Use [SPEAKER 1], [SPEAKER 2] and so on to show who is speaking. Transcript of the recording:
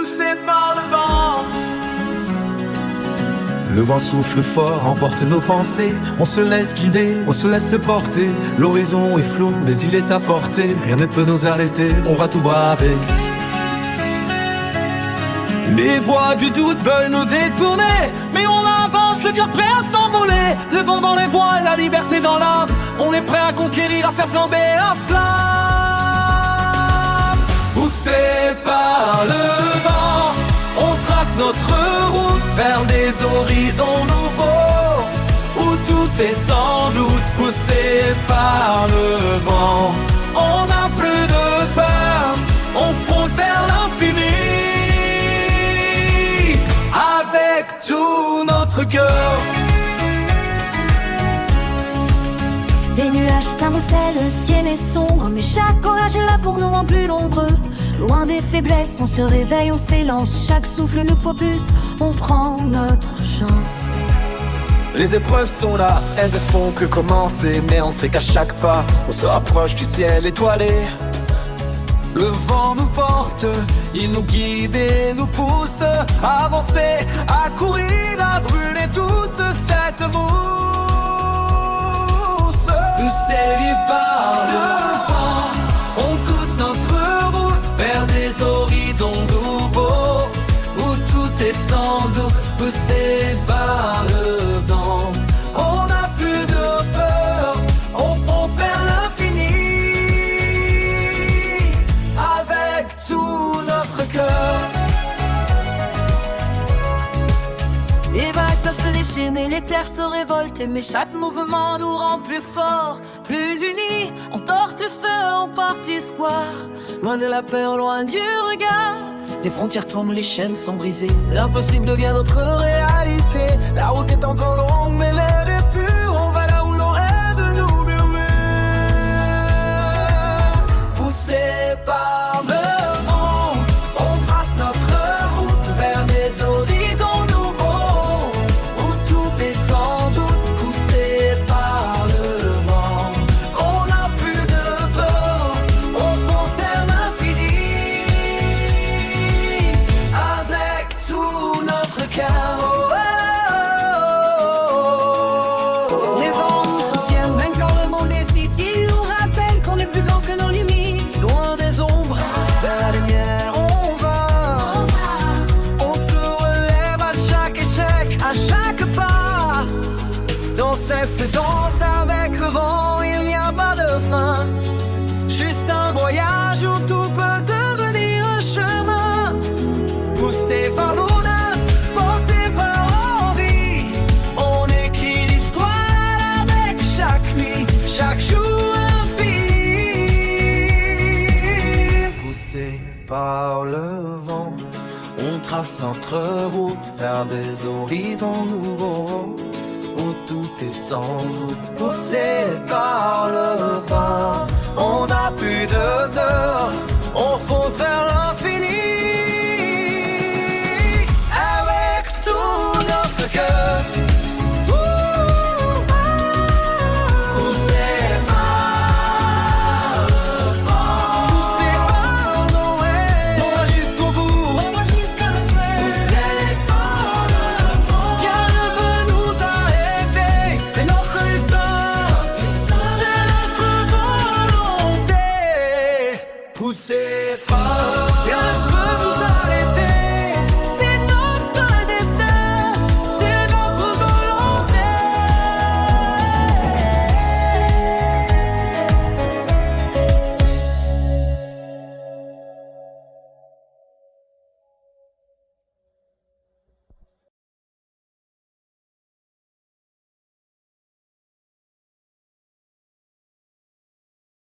[SPEAKER 1] poussés par le vent.
[SPEAKER 2] Le vent souffle fort, emporte nos pensées. On se laisse guider, on se laisse porter. L'horizon est flou, mais il est à portée. Rien ne peut nous arrêter, on va tout braver. Les voix du doute veulent nous détourner, mais on avance, le cœur prêt à s'envoler. Le vent dans les voiles, la liberté dans l'âme. On est prêt à conquérir, à faire flamber la flamme. Poussé par le vent, on trace notre route vers des horizons nouveaux, où tout est sans doute. Poussé par le vent, on n'a plus de peur, on fonce vers l'infini. Avec tout notre cœur.
[SPEAKER 3] Les nuages s'amoncellent, le ciel est sombre, mais chaque orage est là pour nous rendre plus nombreux. Loin des faiblesses, on se réveille, on s'élance. Chaque souffle nous propulse, on prend notre chance.
[SPEAKER 2] Les épreuves sont là, elles ne font que commencer. Mais on sait qu'à chaque pas, on se rapproche du ciel étoilé. Le vent nous porte, il nous guide et nous pousse à avancer, à courir, à brûler toute cette mousse. Poussés par le vent, on trousse notre route vers des horizons nouveaux, où tout est sans doute. Poussés par le vent, on n'a plus de peur, on fonce vers l'infini. Avec tout notre cœur.
[SPEAKER 3] Les vagues peuvent se déchaîner, les terres se révolter, mais chaque mouvement nous rend plus forts, plus unis. On porte feu, on porte espoir, loin de la peur, loin du regard.
[SPEAKER 4] Les frontières tombent, les chaînes sont brisées. L'impossible devient notre réalité. La route est encore longue, mais l'air est pur. On va là où nos rêves nous murmurent.
[SPEAKER 2] Poussés par le vent, on trace notre route vers des horizons nouveaux, où tout est sans doute. Poussés par le vent, on n'a plus de peur, on fonce vers l'infini. Avec tout notre cœur.
[SPEAKER 3] Les vents nous soutiennent, même quand le monde est si petit. Ils nous rappellent qu'on est plus grand que nos limites.
[SPEAKER 4] Loin des ombres, vers la lumière on va. On se relève à chaque échec, à chaque pas. Dans cette danse avec le vent, il n'y a pas de fin. Juste un voyage où tout peut devenir un chemin. Poussé par l'audace, porté par l'envie, on écrit l'histoire avec chaque nuit, chaque jour infini. Poussé par le vent, on trace notre route vers des horizons nouveaux, où tout est sans doute. Poussé par le vent, on n'a plus de peur, on fonce vers l'infini.